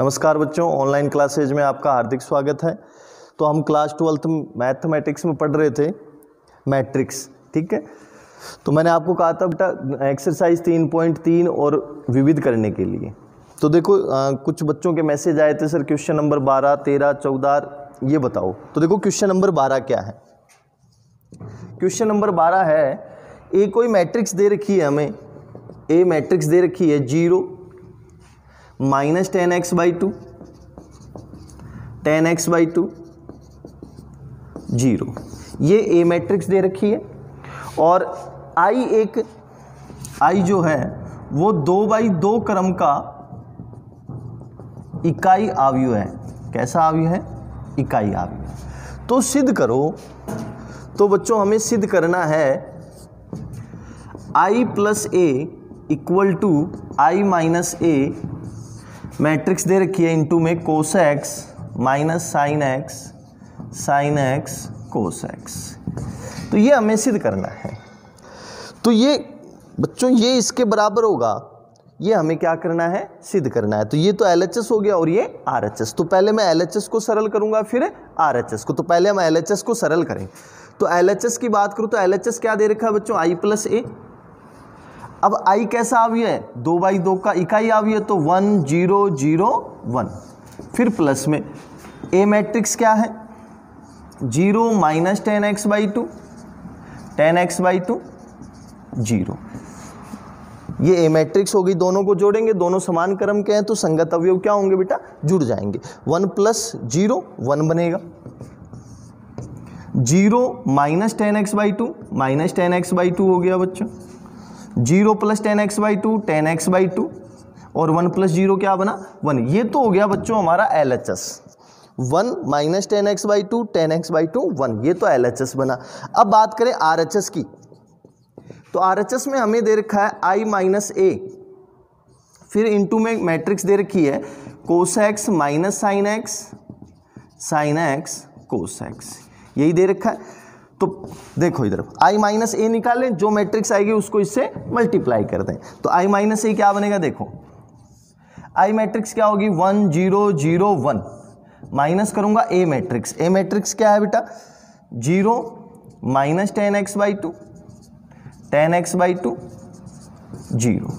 नमस्कार बच्चों, online classes में आपका हार्दिक स्वागत है। तो हम क्लास 12th मैथमेटिक्स में पढ़ रहे थे मैट्रिक्स, ठीक है। तो मैंने आपको कहा था बेटा एक्सरसाइज 3.3 और विविध करने के लिए। तो देखो कुछ बच्चों के मैसेज आए थे, सर क्वेश्चन नंबर 12, 13, 14 ये बताओ। तो देखो क्वेश्चन नंबर 12 क्या है। क्वेश्चन नंबर 12 है, ए कोई मैट्रिक्स दे रखी है हमें, ए मैट्रिक्स दे रखी है 0 -10x/2 10x/2 0, ये ए मैट्रिक्स दे रखी है। और आई जो है वो 2/2 क्रम का इकाई आव्यूह है। कैसा आव्यूह है? इकाई आव्यूह। तो सिद्ध करो। तो बच्चों हमें सिद्ध करना है i + a = i - a matrix दे रखी है इनटू में cos x - sin x cos x। तो ये हमें सिद्ध करना है। तो ये बच्चों ये इसके बराबर होगा, ये हमें क्या करना है? सिद्ध करना है। तो ये तो LHS हो गया और ये RHS। तो पहले मैं LHS को सरल करूंगा फिर RHS को। तो पहले हम LHS को सरल करें। तो LHS की बात करूं तो LHS क्या दे रखा है बच्चों? i + a। अब i कैसा आव्यूह है? 2/2 का इकाई आव्यूह है, तो 1 0 0 1। फिर प्लस में a मैट्रिक्स क्या है? 0 -10x/2 10x/2 0। ये a मैट्रिक्स होगी। दोनों को जोड़ेंगे, दोनों समान क्रम के हैं तो संगत अवयव क्या होंगे बेटा? जुड़ जाएंगे। 1 + 0 1 बनेगा। 0 -10x/2 -10x/2 हो गया बच्चों। 0 + 10x/2 10x/2 और 1 + 0 क्या बना? 1। ये तो हो गया बच्चों हमारा LHS। 1 -10x/2 10x/2 1, ये तो LHS बना। अब बात करें RHS की। तो RHS में हमें दे रखा है i - a, फिर इनटू में मैट्रिक्स दे रखी है cos x - sin x cos x, यही दे रखा है। तो देखो इधर i - a निकालें, जो मैट्रिक्स आएगी उसको इससे मल्टीप्लाई कर दें। तो i - a क्या बनेगा? देखो i मैट्रिक्स क्या होगी? 1 0 0 1 माइनस करूंगा a मैट्रिक्स। a मैट्रिक्स क्या है बेटा? 0 -10x/2 10x/2 0।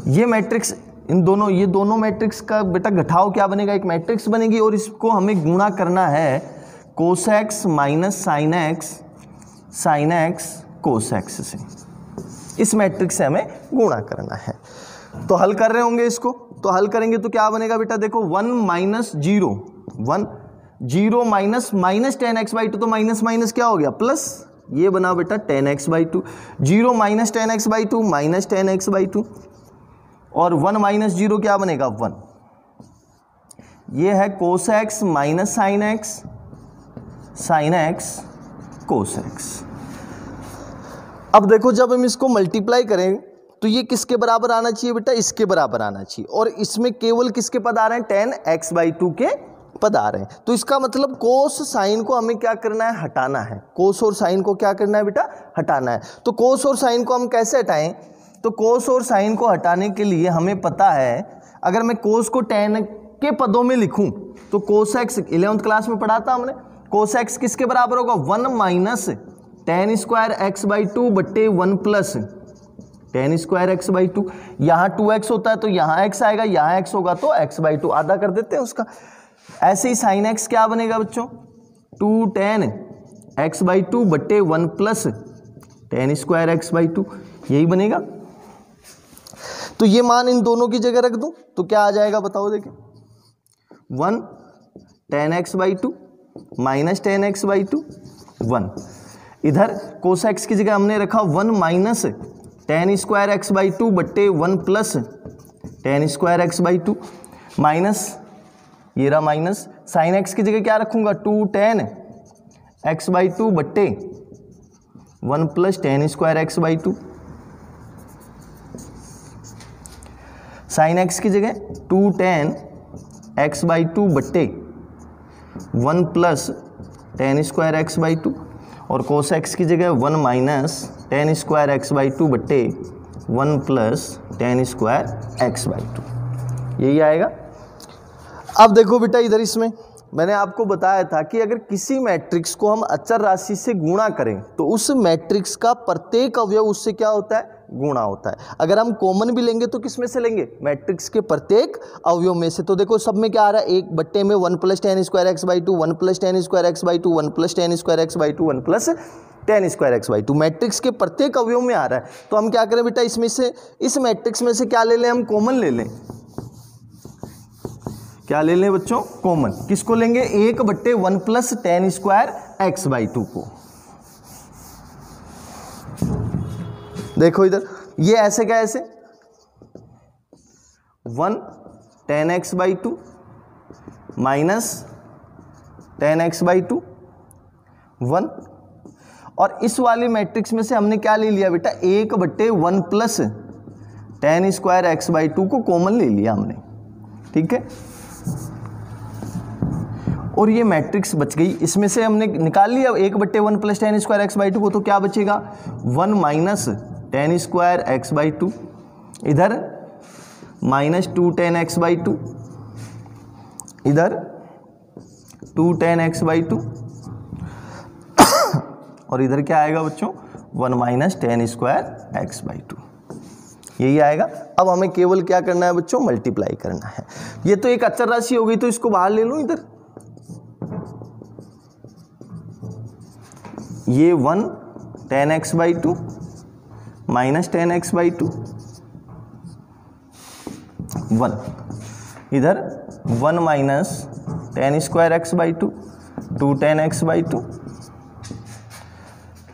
ये मैट्रिक्स ये दोनों मैट्रिक्स का बेटा घटाव क्या बनेगा? एक मैट्रिक्स बनेगी और इसको हमें गुणा करना है cos x - sin x cos x से। इस मैट्रिक्स से हमें गुणा करना है। तो हल कर रहे होंगे इसको। तो हल करेंगे तो क्या बनेगा बेटा? देखो 1 - 0 1 0 - -10x/2 तो माइनस क्या हो गया? प्लस, ये बना बेटा 10x/2। 0 - 10x/2 -10x/2 और 1 - 0 क्या बनेगा? 1। ये है cos x - sin x cos x। अब देखो जब हम इसको मल्टीप्लाई करें तो ये किसके बराबर आना चाहिए बेटा? इसके बराबर आना चाहिए। और इसमें केवल किसके पद आ रहे हैं? 10x/2 के पद आ रहे हैं। तो इसका मतलब कोस साइन को हमें क्या करना है? हटाना है। कोस और साइन को क्या करना है बेटा? हटाना है। तो कोस और साइन को हम कैसे हटाएं? तो कोस और साइन को हटाने के लिए हमें पता है, अगर मैं कोस को 10 के पदों में लिखूं तो कोस एक्स 11th क्लास में पढ़ा था हमने। कोस एक्स किसके बराबर होगा? 1 - tan² x/2 1 + tan² x/2। यहाँ 2x होता है तो यहाँ x आएगा, यहाँ x होगा तो x/2 आधा कर देते हैं उसका। ऐसे ही sin x क्या बनेगा बच्चों? 2 tan x/2 1 + tan² x/2, यही बनेगा। तो ये मान इन दोनों की जगह रख दूं तो क्या आ जाएगा बताओ? देखिए 1 tan x/2 -tan x/2 1। इधर cos x की जगह हमने रखा 1 - tan² x/2 1 + tan² x/2 minus, ये रहा माइनस। sin x की जगह क्या रखूंगा? 2 tan x/2 1 + tan² x/2। sin x की जगह 2 tan x/2 1 + tan² x/2 और cos x की जगह 1 - tan² x/2 1 + tan² x/2, यही आएगा। अब देखो बेटा इधर इसमें मैंने आपको बताया था कि अगर किसी मैट्रिक्स को हम अचर राशि से गुणा करें तो उस मैट्रिक्स का प्रत्येक अवयव उससे क्या होता है, गुणा होता है। अगर हम कॉमन भी लेंगे तो किस में से लेंगे, मैट्रिक्स के प्रत्येक अवयव में से। तो देखो सब में क्या आ रहा है, एक बट्टे में 1 + tan² x/2, 1 + tan² x/2, 1 + tan² x/2, 1 + tan² x/2 matrix के प्रत्येक अवयव में आ रहा है। तो हम क्या करें बेटा, इसमें से इस मैट्रिक्स में से क्या ले लें, हम कॉमन ले लें। क्या ले लें बच्चों, कॉमन। किसको लेंगे, 1/1 + tan² x/2 को। देखो इधर ये ऐसे क्या, ऐसे 1 tan x/2 minus tan x/2 1। और इस वाली मैट्रिक्स में से हमने क्या ले लिया बेटा, 1/1 + tan² x/2 को कॉमन ले लिया हमने, ठीक है। और ये मैट्रिक्स बच गई, इसमें से हमने निकाल लिया 1/1 + tan² x/2 को, तो क्या बचेगा 1 - tan² x/2, इधर -2 tan x/2, इधर 2 tan x/2 और इधर क्या आएगा बच्चों, 1 - tan² x/2, यही आएगा। अब हमें केवल क्या करना है बच्चों, मल्टीप्लाई करना है। ये तो एक अचर राशि हो गई, तो इसको बाहर ले लूं इधर। ये 1 tan x/2 minus tan x/2 1, इधर 1 - tan² x/2, 2 tan x/2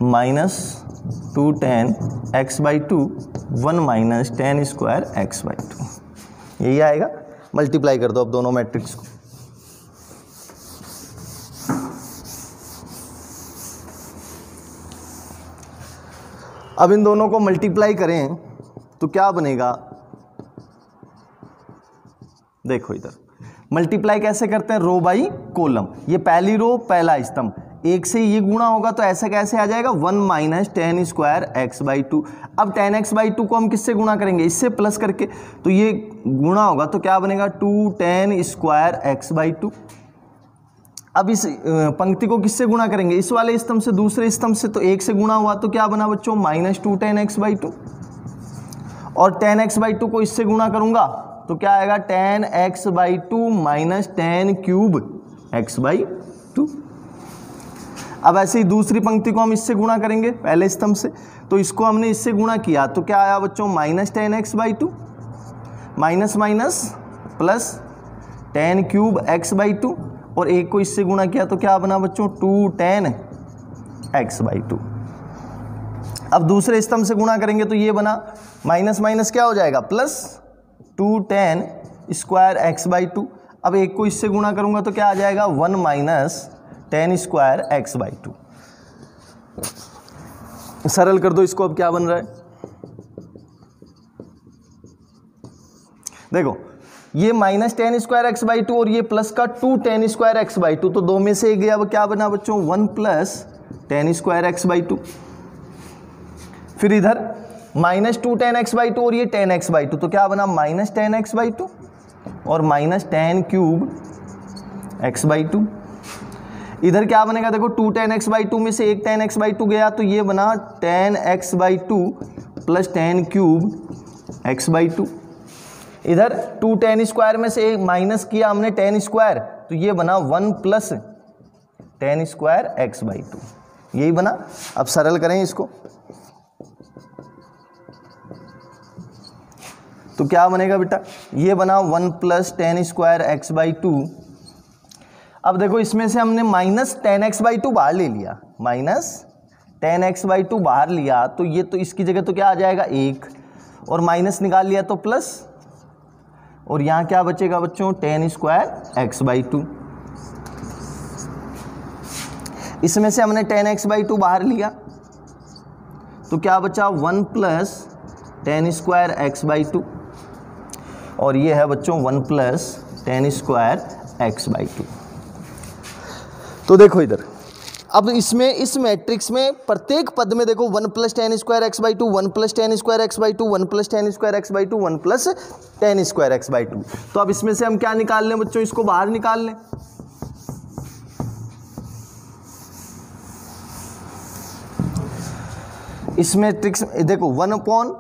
minus 2 tan x/2, 1 - tan² x/2, यही आएगा। मल्टीप्लाई कर दो अब दोनों मैट्रिक्स को। अब इन दोनों को मल्टीप्लाई करें तो क्या बनेगा, देखो इधर मल्टीप्लाई कैसे करते हैं, रो बाई कॉलम। ये पहली रो पहला स्तंभ, एक से ये गुणा होगा तो ऐसा कैसे आ जाएगा, 1 - tan² x/2। अब tan x/2 को हम किससे गुणा करेंगे, इससे प्लस करके, तो ये गुणा होगा तो क्या बनेगा 2 tan² x/2। अब इस पंक्ति को किससे गुणा करेंगे, इस वाले स्तंभ से दूसरे स्तंभ से, तो एक से गुणा हुआ तो क्या बना बच्चों -2 tan x/2। और tan x/2 को इससे गुणा करूंगा तो क्या आएगा tan x/2 minus tan³ x/2। अब ऐसे ही दूसरी पंक्ति को हम इससे गुणा करेंगे पहले स्तंभ से, तो इसको हमने इससे गुणा किया तो क्या आया बच्चों -tan x/2 minus minus plus tan³ x/2, और एक को इससे गुणा किया तो क्या बना बच्चों 2 tan x/2। अब दूसरे स्तंभ से गुणा करेंगे तो ये बना माइनस माइनस क्या हो जाएगा प्लस 2 tan² x/2। अब एक को इससे गुणा करूंगा तो क्या आ जाएगा 1 - tan² x/2। सरल कर दो इसको, अब क्या बन रहा है, देखो ये -tan² x/2 और ये प्लस का 2 tan² x/2, तो दो में से एक गया, अब क्या बना बच्चों 1 + tan² x/2। फिर इधर -2 tan x/2 और ये tan x/2, तो क्या बना -tan x/2 और -tan³ x/2। इधर क्या बनेगा देखो 2 tan x/2 में से एक tan x/2 गया तो ये बना tan x/2 plus tan³ x/2। इधर 2 tan² में से एक माइनस किया हमने tan², तो ये बना 1 + tan² x/2, यही बना। अब सरल करें इसको तो क्या बनेगा बेटा, ये बना 1 + tan² x/2। अब देखो इसमें से हमने -tan x/2 बाहर ले लिया, -tan x/2 बाहर लिया तो ये तो इसकी जगह तो क्या आ जाएगा 1, और माइनस निकाल लिया तो प्लस, और यहाँ क्या बचेगा बच्चों tan² x/2। इसमें से हमने tan x/2 बाहर लिया तो क्या बचा 1 + tan² x/2, और ये है बच्चों 1 + tan² x/2। तो देखो इधर अब इसमें इस मैट्रिक्स में प्रत्येक पद में देखो 1 + tan² x/2, 1 + tan² x/2, 1 + tan² x/2, 1 + tan² x/2। तो अब इसमें से हम क्या निकाल लें बच्चों, इसको बाहर निकाल लें। इस मैट्रिक्स देखो 1/1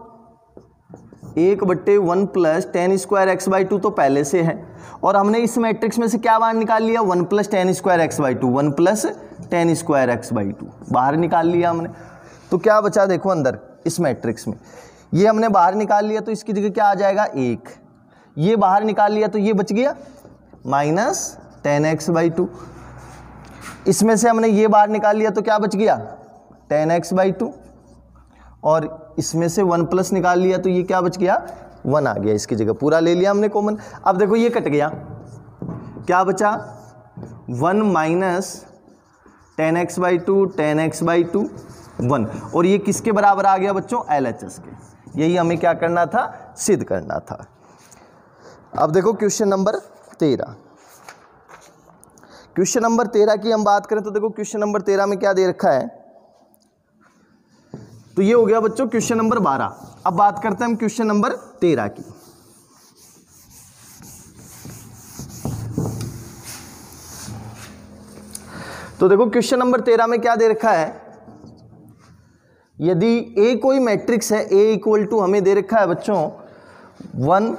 + tan² x/2 तो पहले से है, और हमने इस मैट्रिक्स में से क्या बाहर निकाल लिया, 1 + tan² x/2, 1 + tan² x/2 बाहर निकाल लिया हमने। तो क्या बचा देखो अंदर इस मैट्रिक्स में, ये हमने बाहर निकाल लिया तो इसकी जगह क्या आ जाएगा 1, ये बाहर निकाल लिया तो ये बच गया -tan x/2। इसमें से हमने ये बाहर निकाल लिया तो क्या बच गया tan x/2, और इसमें से 1 प्लस निकाल लिया तो ये क्या बच गया 1 आ गया, इसकी जगह पूरा ले लिया हमने कॉमन। अब देखो ये कट गया, क्या बचा 1 - tan x/2 tan x/2 1, और ये किसके बराबर आ गया बच्चों, LHS के। यही हमें क्या करना था, सिद्ध करना था। अब देखो क्वेश्चन नंबर 13। क्वेश्चन नंबर 13 की हम बात करें तो देखो क्वेश्चन नंबर 13 में क्या दे रखा है, तो ये हो गया बच्चों क्वेश्चन नंबर 12। अब बात करते हैं हम क्वेश्चन नंबर 13 की। तो देखो क्वेश्चन नंबर 13 में क्या दे रखा है, यदि A कोई मैट्रिक्स है, A = हमें दे रखा है बच्चों 1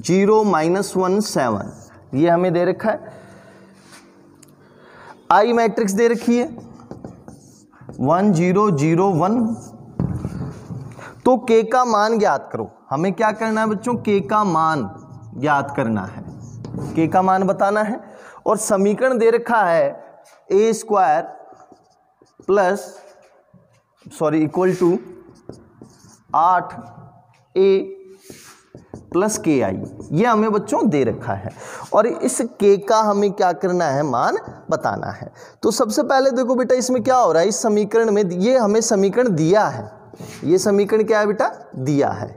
0 -1 7, ये हमें दे रखा है। I मैट्रिक्स दे रखी है 1 0 0 1। तो K का मान ज्ञात करो। हमें क्या करना है बच्चों, K का मान ज्ञात करना है, K का मान बताना है। और समीकरण दे रखा है a² = 8a + ki, ये हमें बच्चों दे रखा है, और इस K का हमें क्या करना है, मान बताना है। तो सबसे पहले देखो बेटा इसमें क्या हो रहा है, इस समीकरण में ये हमें समीकरण दिया है, ये समीकरण क्या है बेटा, दिया है।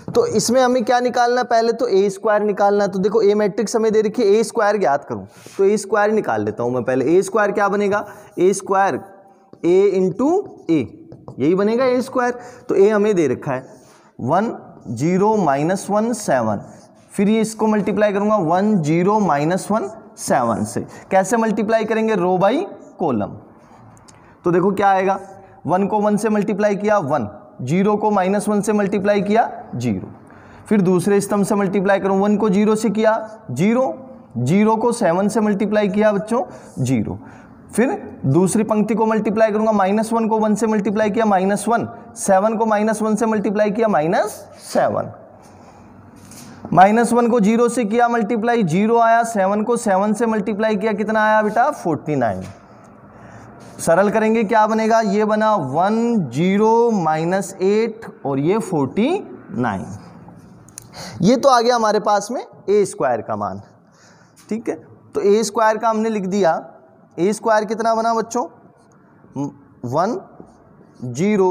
तो इसमें हमें क्या निकालना है, पहले तो a² निकालना है। तो देखो A मैट्रिक्स हमें दे रखी है, a² ज्ञात करूं तो a² निकाल लेता हूं मैं पहले। a² क्या बनेगा, a² a × a, यही बनेगा a²। तो a हमें दे रखा है 1 0 -1 7, फिर ये इसको मल्टीप्लाई करूंगा 1 0 -1 7 से। कैसे मल्टीप्लाई करेंगे, रो बाई कॉलम। तो देखो क्या आएगा, 1 को 1 से मल्टीप्लाई किया 1, 0 को -1 से मल्टीप्लाई किया 0, फिर दूसरे स्तंभ से मल्टीप्लाई करूं, 1 को 0 से किया 0, 0 को 7 से मल्टीप्लाई किया बच्चों 0, फिर दूसरी पंक्ति को मल्टीप्लाई करूंगा, -1 को 1 से मल्टीप्लाई किया -1, 7 को -1 से मल्टीप्लाई किया -7, -1 को 0 से किया मल्टीप्लाई 0 आया, 7 को 7 से मल्टीप्लाई किया कितना आया बेटा 49। सरल करेंगे क्या बनेगा, ये बना 1 0 -8 और ये 49। ये तो आ गया हमारे पास में a² का मान, ठीक है। तो a² का हमने लिख दिया, a² कितना बना बच्चों 1 0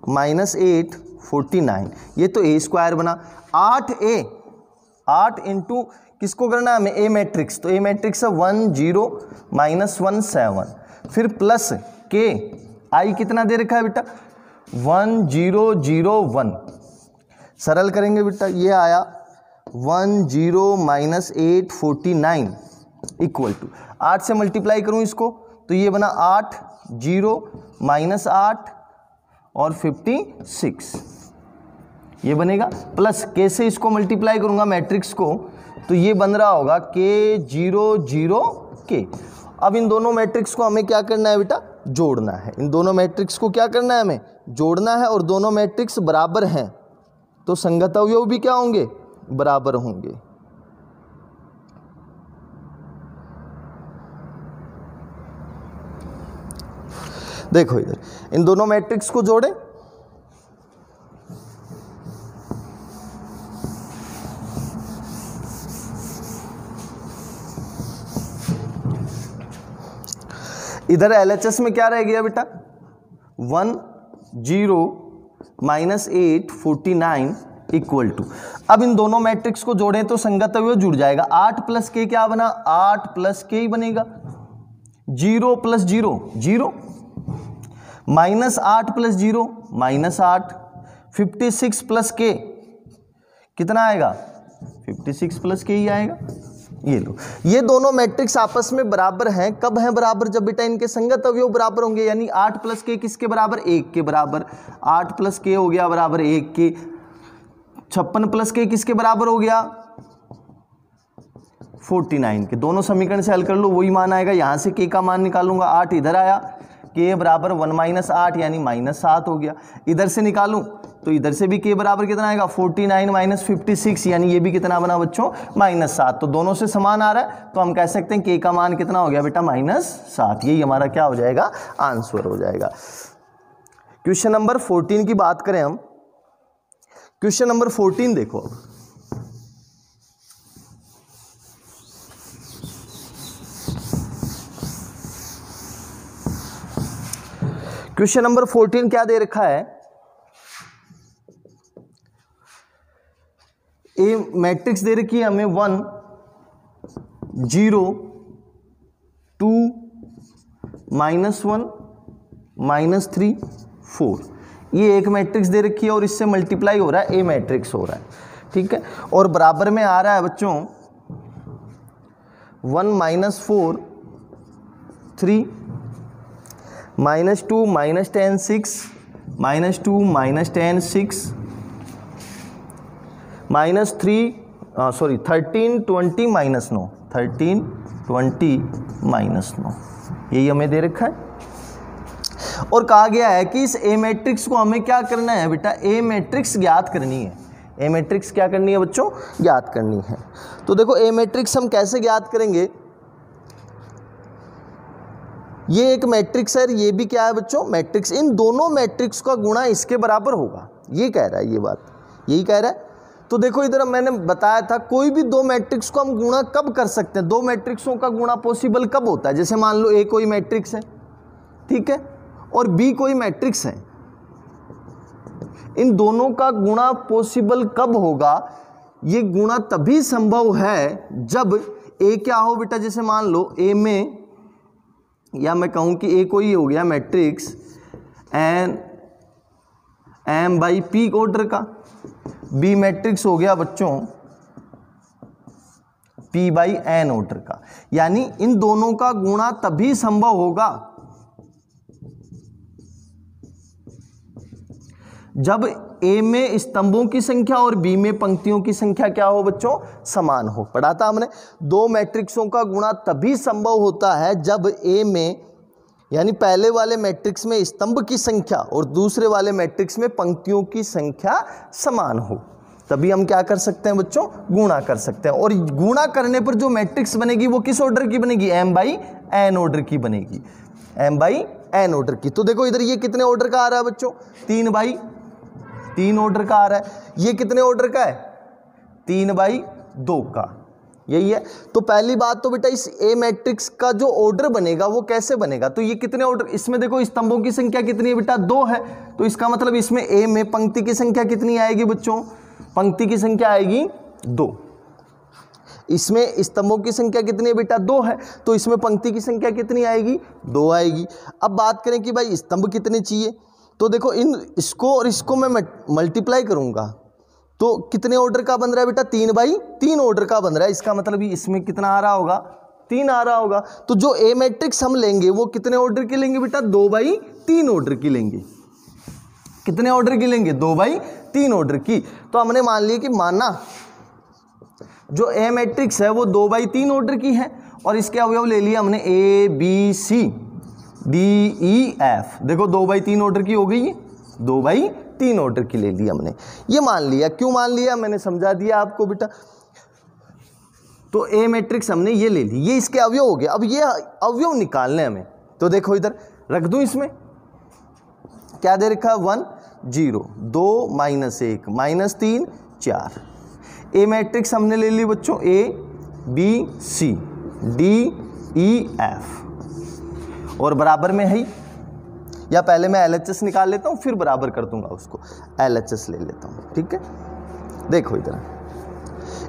-8 49, ये तो a² बना। 8a, 8 इंटू किसको करना है हमें, a मैट्रिक्स, तो a मैट्रिक्स है 1 0 -1 7, फिर प्लस k, i कितना दे रखा है बेटा 1 0 0 1। सरल करेंगे बेटा, ये आया 1 0 -8 49 = 8 से मल्टीप्लाई करूं इसको तो ये बना 8 0 -8 और 56, ये बनेगा। प्लस k से इसको मल्टीप्लाई करूंगा मैट्रिक्स को तो ये बन रहा होगा k 0 0 k। अब इन दोनों मैट्रिक्स को हमें क्या करना है बेटा, जोड़ना है। इन दोनों मैट्रिक्स को क्या करना है, हमें जोड़ना है, और दोनों मैट्रिक्स बराबर हैं तो संगत अवयव भी क्या होंगे, बराबर होंगे। देखो इधर इन दोनों मैट्रिक्स को जोड़ें, इधर LHS में क्या रह गया बेटा 1 0 -8 49 = अब इन दोनों मैट्रिक्स को जोड़ें तो संगत अवयव जुड़ जाएगा। 8 + k क्या बना, 8 + k ही बनेगा। 0 प्लस 0 0, -8 प्लस 0 -8, 56 प्लस के कितना आएगा, 56 प्लस के ही आएगा। ये लो, ये दोनों मैट्रिक्स आपस में बराबर हैं। कब हैं बराबर, जब बेटा इनके संगत अवयव बराबर होंगे, यानी 8 प्लस के किसके बराबर, 1 के बराबर। 8 प्लस के हो गया बराबर 1 के। 56 प्लस के किसके बराबर हो गया, 49 के। दोनों समीकरण से हल कर लो, वही मान आएगा। यहां से के का मान निकालूंगा, 8 इधर आया, के बराबर 1 - 8 यानी -7 हो गया। इधर से निकालूं तो इधर से भी के बराबर कितना आएगा, 49 - 56 यानी ये भी कितना बना बच्चों, -7। तो दोनों से समान आ रहा है, तो हम कह सकते हैं के का मान कितना हो गया बेटा, -7। यही हमारा क्या हो जाएगा, आंसर हो जाएगा। क्वेश्चन नंबर 14 की बात करें हम। क्वेश्चन नंबर 14 देखो, क्वेश्चन नंबर 14 क्या दे रखा है, ए मैट्रिक्स दे रखी है हमें 1 0 2 -1 -3 4। ये एक मैट्रिक्स दे रखी है और इससे मल्टीप्लाई हो रहा है, ए मैट्रिक्स हो रहा है, ठीक है। और बराबर में आ रहा है बच्चों 1 -4 3 -2 -10 6 -2 -10 6 13 20 -9 13 20 -9, यही हमें दे रखा है। और कहा गया है कि इस ए मैट्रिक्स को हमें क्या करना है बेटा, ए मैट्रिक्स ज्ञात करनी है। ए मैट्रिक्स क्या करनी है बच्चों, ज्ञात करनी है। तो देखो ए मैट्रिक्स हम कैसे ज्ञात करेंगे, ये एक मैट्रिक्स है, ये भी क्या है बच्चों, मैट्रिक्स। इन दोनों मैट्रिक्स का गुणा इसके बराबर होगा, ये कह रहा है, ये बात यही कह रहा है। तो देखो इधर मैंने बताया था, कोई भी दो मैट्रिक्स को हम गुणा कब कर सकते हैं, दो मैट्रिक्सों का गुणा पॉसिबल कब होता है। जैसे मान लो ए कोई मैट्रिक्स है, ठीक है, और बी कोई मैट्रिक्स है, इन दोनों का गुणा पॉसिबल कब होगा, ये गुणा तभी संभव है जब ए क्या हो बेटा, जैसे मान लो ए में, या मैं कहूं कि ए कोई हो गया matrix N M by P order का, बी मैट्रिक्स हो गया बच्चों पी बाई एन ऑर्डर का। यानी इन दोनों का गुणा तभी संभव होगा जब ए में स्तंभों की संख्या और बी में पंक्तियों की संख्या क्या हो बच्चों, समान हो। पढ़ा था हमने, दो मैट्रिक्सों का गुणा तभी संभव होता है जब ए में, यानी पहले वाले मैट्रिक्स में स्तंभ की संख्या और दूसरे वाले मैट्रिक्स में पंक्तियों की संख्या समान हो, तभी हम क्या कर सकते हैं बच्चों, गुणा कर सकते हैं। और गुणा करने पर जो मैट्रिक्स बनेगी वो किस ऑर्डर की बनेगी, एम बाई एन ऑर्डर की बनेगी, एम बाई एन ऑर्डर की। तो देखो इधर ये कितने ऑर्डर का आ रहा है बच्चों, 3 बाई 3 ऑर्डर का आ रहा है। ये कितने ऑर्डर का है, 3 बाई 2 का, यही है। तो पहली बात तो बेटा इस ए मैट्रिक्स का जो ऑर्डर बनेगा वो कैसे बनेगा, तो ये कितने ऑर्डर, इसमें देखो स्तंभों की संख्या कितनी है बेटा, 2 है। तो इसका मतलब इसमें ए में पंक्ति की संख्या कितनी आएगी बच्चों, पंक्ति की संख्या आएगी 2। इसमें स्तंभों की संख्या कितनी है बेटा, 2 है। तो इसमें पंक्ति की संख्या कितनी आएगी, 2 आएगी। अब बात करें कि भाई स्तंभ कितने चाहिए, तो देखो इसको और इसको मैं मल्टीप्लाई करूंगा तो कितने ऑर्डर का बन रहा है बेटा, 3 बाई 3 ऑर्डर का बन रहा है। इसका मतलब इसमें कितना आ रहा होगा, 3 आ रहा होगा। तो जो ए मैट्रिक्स हम लेंगे वो कितने ऑर्डर की लेंगे बेटा, 2 बाई 3 ऑर्डर की लेंगे। कितने ऑर्डर की लेंगे, 2 बाई 3 ऑर्डर की। तो हमने मान लिया कि माना जो ए मैट्रिक्स है वो 2 बाई 3 ऑर्डर की है, और इसके अवयव ले लिया हमने A B C D E F. देखो 2 बाई 3 ऑर्डर की हो गई, 2 बाई 3 ऑर्डर की ले ली हमने, ये मान लिया। क्यों मान लिया, मैंने समझा दिया आपको बेटा। तो ए मैट्रिक्स हमने ये ले ली, ये इसके अवयव हो गए। अब ये अवयव निकालने हमें, तो देखो इधर रख दूं, इसमें क्या दे रखा है, 1 0 2 -1 -3 4। ए मैट्रिक्स हमने ले ली बच्चों A B C D E F, और बराबर में है, या पहले मैं LHS निकाल लेता हूं फिर बराबर कर दूंगा उसको, LHS ले लेता हूं, ठीक है। देखो इधर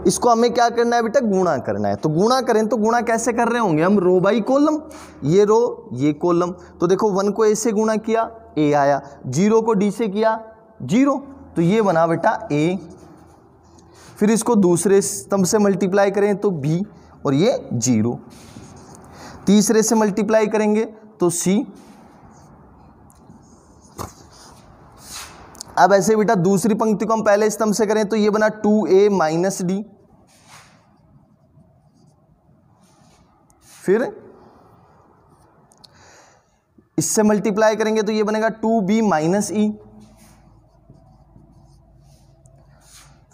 इसको हमें क्या करना है बेटा, गुणा करना है। तो गुणा करें तो गुणा कैसे कर रहे होंगे हम, रो बाई कॉलम, ये रो ये कॉलम। तो देखो 1 को a से गुणा किया a आया, 0 को d से किया 0, तो ये बना बेटा a। फिर इसको दूसरे स्तंभ से मल्टीप्लाई करें तो b और ये 0, तीसरे से मल्टीप्लाई करेंगे तो c। अब ऐसे बेटा दूसरी पंक्ति को हम पहले स्तंभ से करें तो ये बना 2a माइनस डी, फिर इससे मल्टीप्लाई करेंगे तो ये बनेगा 2b माइनस ई।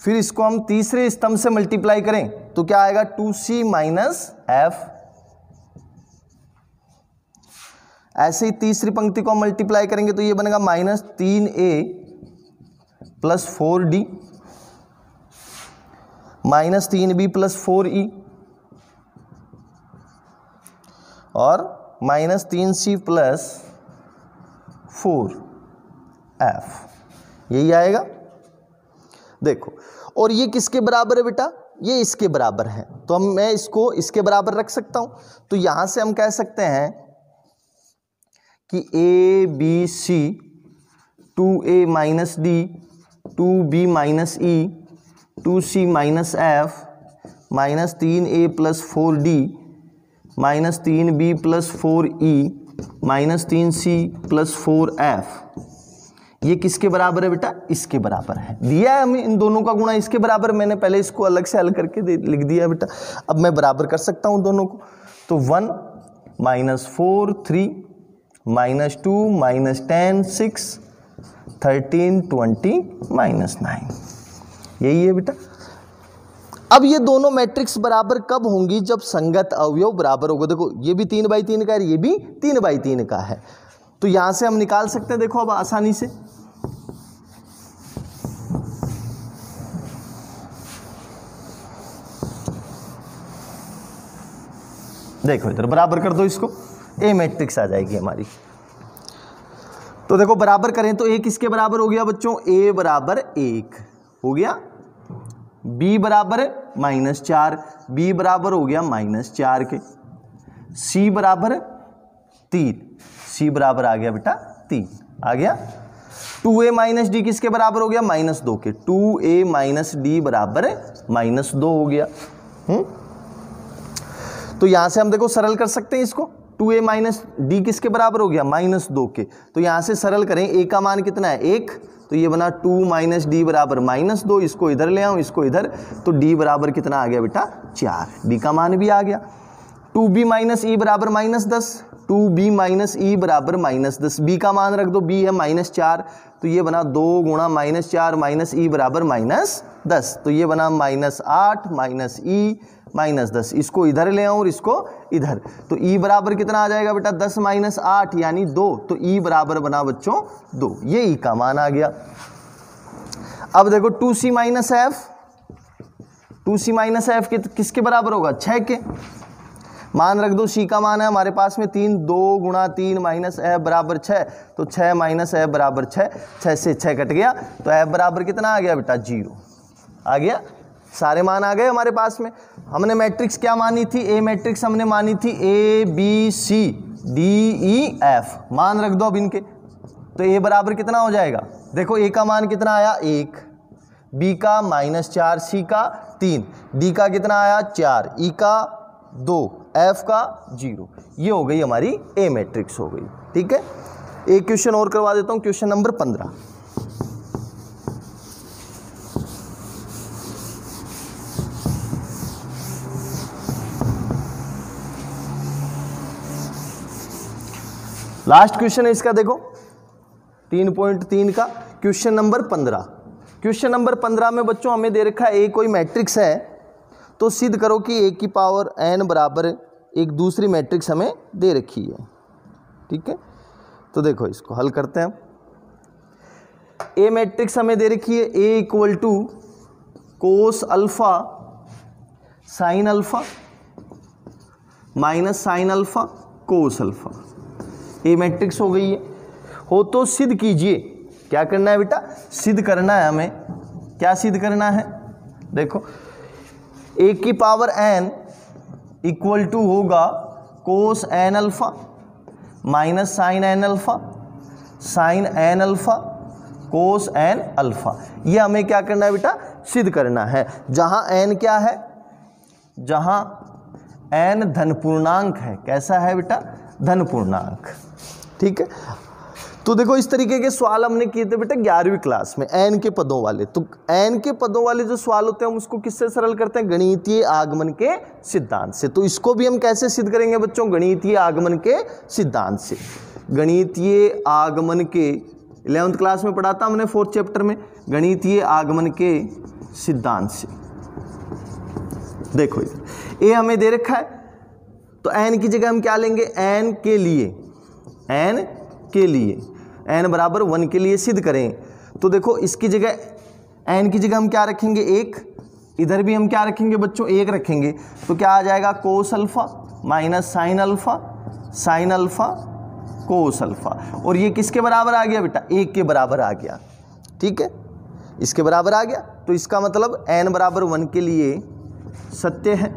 फिर इसको हम तीसरे स्तंभ से मल्टीप्लाई करें तो क्या आएगा 2c माइनस एफ। ऐसे ही तीसरी पंक्ति को हम मल्टीप्लाई करेंगे तो ये बनेगा minus 3a plus 4d minus 3b plus 4e और माइनस 3c प्लस 4f, यही आएगा। देखो, और ये किसके बराबर है बेटा, ये इसके बराबर है, तो मैं इसको इसके बराबर रख सकता हूं। तो यहां से हम कह सकते हैं कि a b c 2a minus D 2b minus E 2c minus F minus 3a plus 4d minus 3b plus 4e minus 3c plus 4f, ये किसके बराबर है बेटा, इसके बराबर है। दिया है हमें इन दोनों का गुणा इसके बराबर, मैंने पहले इसको अलग से हल करके लिख दिया बेटा। अब मैं बराबर कर सकता हूं दोनों को, तो 1 माइनस 4 3 माइनस 2 माइनस 10 6 13 20 माइनस 9, यही है बेटा। अब ये दोनों मैट्रिक्स बराबर कब होंगी, जब संगत अवयव बराबर होगा। देखो ये भी 3/3 का है, ये भी 3/3 का है, तो यहां से हम निकाल सकते हैं। देखो अब आसानी से, देखो इधर बराबर कर दो इसको, ए मैट्रिक्स आ जाएगी हमारी। तो देखो बराबर करें तो ए किसके बराबर हो गया बच्चों, ए बराबर 1 हो गया, बी बराबर -4, बी बराबर हो गया -4 के, सी बराबर 3, सी बराबर आ गया बेटा 3 आ गया। 2a माइनस डी किसके बराबर हो गया, -2 के, 2a माइनस डी बराबर -2 हो गया। तो यहां से हम देखो सरल कर सकते हैं इसको, 2a माइनस डी किसके बराबर हो गया, -2 के, तो यहां से सरल करें, a का मान कितना है 1, तो ये बना 2 माइनस डी बराबर -2, इसको इधर ले आऊं इसको इधर, तो d बराबर कितना आ गया बेटा 4, d का मान भी आ गया। 2b माइनस ई बराबर -10, 2b माइनस ई बराबर -10, b का मान रख दो, b है -4, तो ये बना 2 गुणा -4 माइनस ई बराबर -10, तो ये बना -8 माइनस ई -10, इसको इधर ले आऊं और इसको इधर, तो e बराबर कितना आ जाएगा बेटा 10 माइनस 8 यानी 2, तो e बराबर बना बच्चों 2, ये e का मान आ गया। अब देखो 2c minus F, 2c minus F किसके बराबर होगा, 6 के, मान रख दो, c का मान है हमारे पास में 3, 2 गुणा 3 माइनस एफ बराबर 6, तो 6 माइनस एफ बराबर 6, 6 से 6 कट गया, तो एफ बराबर कितना आ गया बेटा 0 आ गया। सारे मान आ गए हमारे पास में। हमने मैट्रिक्स क्या मानी थी, ए मैट्रिक्स हमने मानी थी a b c d e f, मान रख दो अब इनके, तो a बराबर कितना हो जाएगा, देखो a का मान कितना आया 1, b का -4, c का 3, d का कितना आया 4, e का 2, f का 0, ये हो गई हमारी a मैट्रिक्स हो गई। ठीक है, एक क्वेश्चन और करवा देता हूँ, क्वेश्चन नंबर 15। लास्ट क्वेश्चन है इसका, देखो 3.3 का क्वेश्चन नंबर 15। क्वेश्चन नंबर 15 में बच्चों हमें दे रखा है, कोई मैट्रिक्स है तो सिद्ध करो कि a की पावर n बराबर एक दूसरी मैट्रिक्स हमें दे रखी है। ठीक है, तो देखो इसको हल करते हैं। a मैट्रिक्स हमें दे रखी है, a equal to cos alpha sine alpha minus sine alpha cos alpha, A matrix हो गई है। हो तो सिद्ध कीजिए, क्या करना है बेटा, सिद्ध करना है हमें, क्या सिद्ध करना है, देखो ए की पावर n इक्वल टू होगा cos N alpha minus sine N alpha sine N alpha cos N alpha. ये हमें क्या करना है बेटा, सिद्ध करना है। जहां n क्या है, जहां n धन पूर्णांक है। कैसा है बेटा, धन पूर्णांक। ठीक है, तो देखो इस तरीके के सवाल हमने किए थे बेटा 11वीं क्लास में n के पदों वाले। तो n के पदों वाले जो सवाल होते हैं हम उसको किससे सरल करते हैं, गणितीय आगमन के सिद्धांत से। तो इसको भी हम कैसे सिद्ध करेंगे बच्चों, गणितीय आगमन के सिद्धांत से। गणितीय आगमन के 11th क्लास में पढ़ा था हमने 4th चैप्टर में, गणितीय आगमन के सिद्धांत से। देखो इधर ए हमें दे रखा है, तो n की जगह हम क्या लेंगे, n के लिए n बराबर 1 के लिए सिद्ध करें। तो देखो इसकी जगह n की जगह हम क्या रखेंगे, 1। इधर भी हम क्या रखेंगे बच्चों, 1 रखेंगे। तो क्या आ जाएगा, cos alpha minus sine alpha cos alpha. और ये किसके बराबर आ गया बेटा, 1 के बराबर आ गया। ठीक है, इसके बराबर आ गया। तो इसका मतलब n बराबर 1 के लिए सत्य है।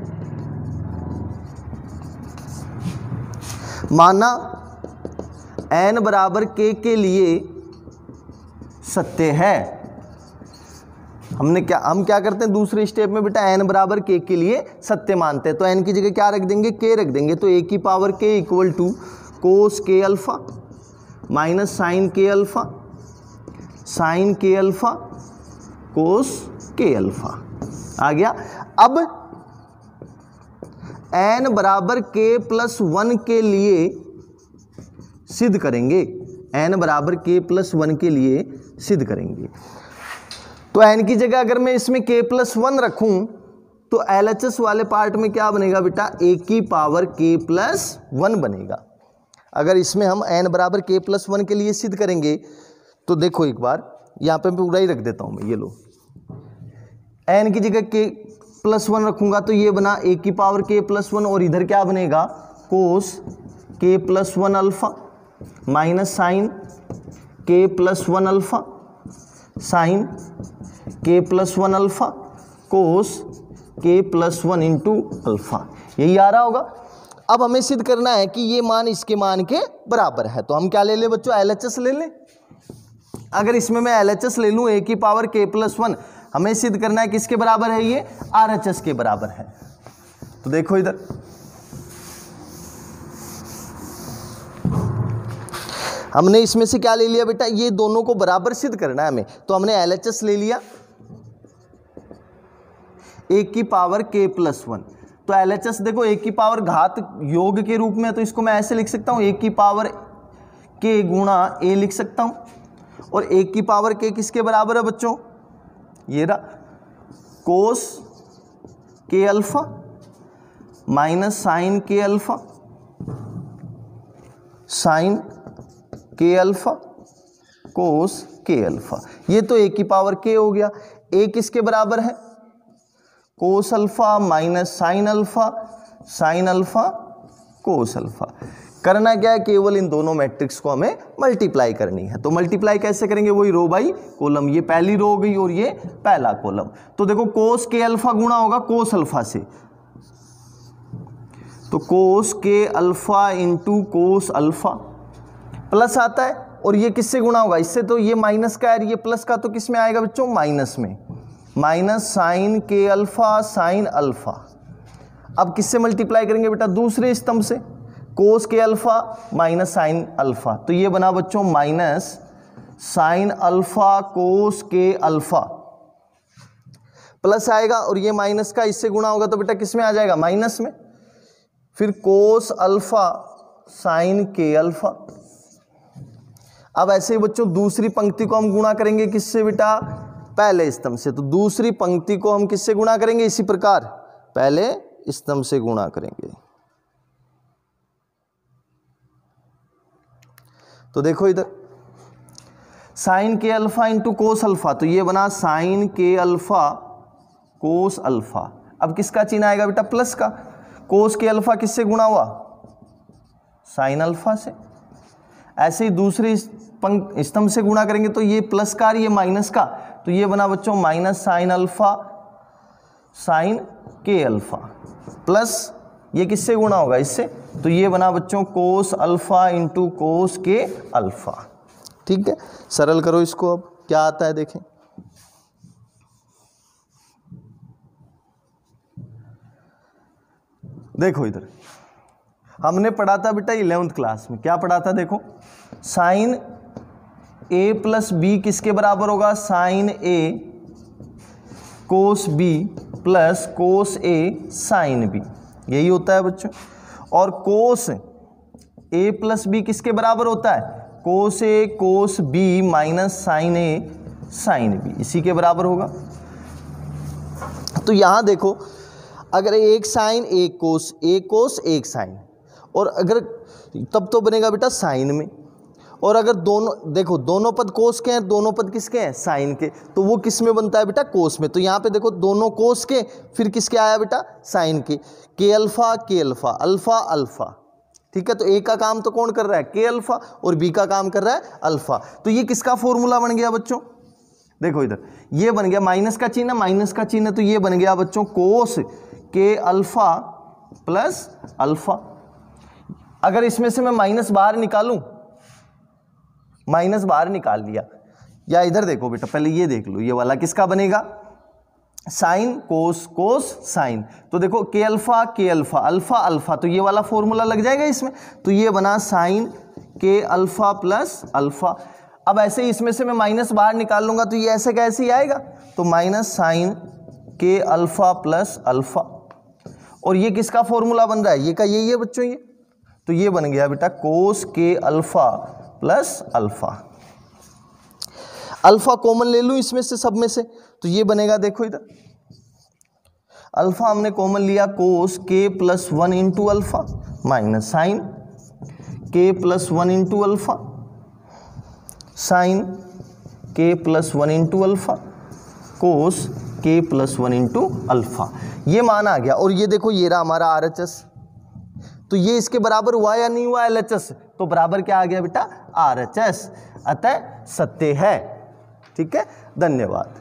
माना n बराबर k के लिए सत्य है। हम क्या करते हैं दूसरे स्टेप में बेटा, n बराबर k के लिए सत्य मानते हैं। तो n की जगह क्या रख देंगे, k रख देंगे। तो a की power k equal to cos k alpha minus sine k alpha cos k alpha आ गया। अब n बराबर k प्लस 1 के लिए सिद्ध करेंगे, n बराबर k प्लस 1 के लिए सिद्ध करेंगे। तो n की जगह अगर मैं इसमें k प्लस 1 रखूं तो LHS वाले पार्ट में क्या बनेगा बेटा, a की पावर k प्लस 1 बनेगा। अगर इसमें हम n बराबर k प्लस 1 के लिए सिद्ध करेंगे तो देखो एक बार यहाँ पे पूरा ही रख देता हूँ मैं, ये लो n की जगह k प्लस 1 रखूंगा तो ये बना a की पावर k प्लस 1, और इधर क्या बनेगा, cos k plus 1 alpha minus sine k plus 1 alpha sine k plus 1 alpha cos k plus 1 into alpha. यही आ रहा होगा। अब हमें सिद्ध करना है कि ये मान इसके मान के बराबर है। तो हम क्या ले लें बच्चों, LHS ले लें। अगर इसमें मैं LHS ले लूं a की पावर k प्लस 1, हमें सिद्ध करना है किसके बराबर है, ये RHS के बराबर है। तो देखो इधर हमने इसमें से क्या ले लिया बेटा, ये दोनों को बराबर सिद्ध करना है हमें। तो हमने LHS ले लिया a की पावर k प्लस 1। तो LHS देखो a की पावर घात योग के रूप में, तो इसको मैं ऐसे लिख सकता हूँ, a की पावर k गुणा a लिख सकता हूँ। और a की पावर k किसके बराबर है बच्चों, ये रहा cos k alpha minus sine k alpha sine k alpha cos k alpha. ये तो a की पावर k हो गया। a किसके बराबर है, cos alpha minus sine alpha cos alpha. करना क्या है, केवल इन दोनों मैट्रिक्स को हमें मल्टीप्लाई करनी है। तो मल्टीप्लाई कैसे करेंगे, वही रो बाई कॉलम। ये पहली रो हो गई और ये पहला कॉलम। तो देखो कोस के अल्फा गुणा होगा कोस अल्फा से, तो कोस के alpha into cos alpha plus आता है। और ये किससे गुणा होगा, इससे। तो ये माइनस का है, ये प्लस का, तो किस में आएगा बच्चों, माइनस में। माइनस साइन के अल्फा साइन अल्फा। अब किससे मल्टीप्लाई करेंगे बेटा, दूसरे स्तंभ से, कोस के अल्फा माइनस साइन अल्फा। तो ये बना बच्चों माइनस साइन अल्फा कोस के अल्फा प्लस आएगा, और ये माइनस का इससे गुणा होगा तो बेटा किस में आ जाएगा, माइनस में। फिर कोस अल्फा साइन के अल्फा। अब ऐसे ही बच्चों दूसरी पंक्ति को हम गुणा करेंगे किससे बेटा, पहले स्तंभ से। तो दूसरी पंक्ति को हम किससे गुणा करेंगे, इसी प्रकार पहले स्तंभ से गुणा करेंगे। तो देखो इधर साइन के अल्फा इंटू कोस अल्फा, तो ये बना साइन के अल्फा कोस अल्फा। अब किसका चिन्ह आएगा बेटा, प्लस का। कोस के अल्फा किससे गुणा हुआ, साइन अल्फा से। ऐसे ही दूसरे स्तंभ से गुणा करेंगे तो ये प्लस का, ये माइनस का, तो ये बना बच्चों माइनस साइन अल्फा साइन के अल्फा प्लस ये किससे गुणा होगा, इससे, तो ये बना बच्चों कोस अल्फा इंटू कोस के अल्फा। ठीक है, सरल करो इसको, अब क्या आता है देखें। देखो इधर हमने पढ़ा था बेटा 11th क्लास में, क्या पढ़ा था देखो, साइन ए प्लस बी किसके बराबर होगा, साइन ए कोस बी प्लस कोस ए साइन बी, यही होता है बच्चों। और कोस ए प्लस बी किसके बराबर होता है, कोस ए कोस बी माइनस साइन ए साइन बी, इसी के बराबर होगा। तो यहां देखो अगर एक साइन एक कोस एक साइन, और अगर तब तो बनेगा बेटा साइन में, और अगर दोनों देखो दोनों पद कोस के हैं, दोनों पद किसके हैं, साइन के, तो वो किस में बनता है बेटा, कोस में। तो यहाँ पे देखो दोनों कोस के, फिर किसके आया बेटा, साइन के अल्फा अल्फा अल्फा। ठीक है, तो ए का काम तो कौन कर रहा है, के अल्फा, और बी का काम कर रहा है अल्फा। तो ये किसका फॉर्मूला बन गया बच्चों, देखो इधर ये बन गया माइनस का चिन्ह, तो ये बन गया बच्चों कोस के अल्फा प्लस अल्फा। अगर इसमें से मैं माइनस बाहर निकालूं, माइनस बाहर निकाल लिया, या इधर देखो बेटा पहले ये देख लो, ये वाला किसका बनेगा, साइन कोस कोस साइन, तो देखो के अल्फा अल्फा अल्फा, तो ये वाला फॉर्मूला लग जाएगा इसमें, तो ये बना साइन के अल्फा प्लस अल्फा। अब ऐसे ही इसमें से मैं माइनस बाहर निकाल लूंगा, तो ये ऐसे कैसे ही आएगा, तो माइनस साइन के अल्फा प्लस अल्फा, और ये किसका फॉर्मूला बन रहा है, ये का यही है बच्चों ये, तो ये बन गया बेटा कोस के alpha plus alpha. Alpha common ले लूं इसमें से, सब में से, तो ये बनेगा देखो इधर, अल्फा हमने कॉमन लिया cos k plus 1 into alpha minus sine k plus 1 into alpha sine k plus 1 into alpha cos k plus 1 into alpha, ये मान आ गया। और ये देखो ये रहा हमारा RHS, तो ये इसके बराबर हुआ या नहीं हुआ LHS, तो बराबर क्या आ गया बेटा, RHS, अतः सत्य है। ठीक है, धन्यवाद।